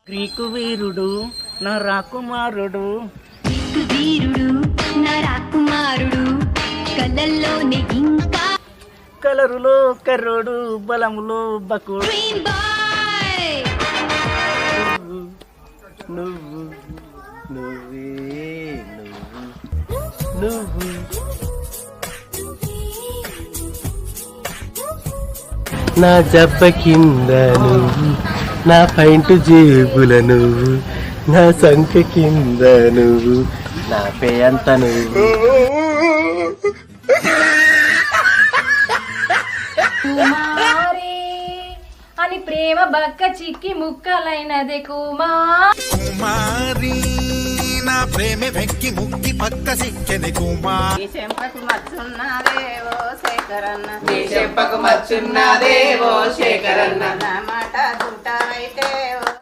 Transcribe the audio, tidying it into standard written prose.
Greek వీరుడు నా రాకుమారుడు, Greek వీరుడు నా రాకుమారుడు, కలల్లోనే ఇంకా కలరులో కర్రోడు, బలములో బకుడు. Dream boy. నువ్వు నువ్వే నువ్వు నా జబ్బ కింద నువ్వు, నా పైంటు జేబుల నువ్వు, నా సంఖ కింద నువ్వు, నా పేయంత నువ్వు. కుమారి అని ప్రేమ బక్క చిక్కి ముక్కలైనదే కుమారి, నా ప్రేమ వెక్కి ముక్కి పక్క సిక్కెని కుమార్. చెంపకు మచ్చున్నదేవో శేఖరన్న, నీ చెంపకు మచ్చున్నదేవో శేఖరన్న, నా మాట దుటైతే ఓ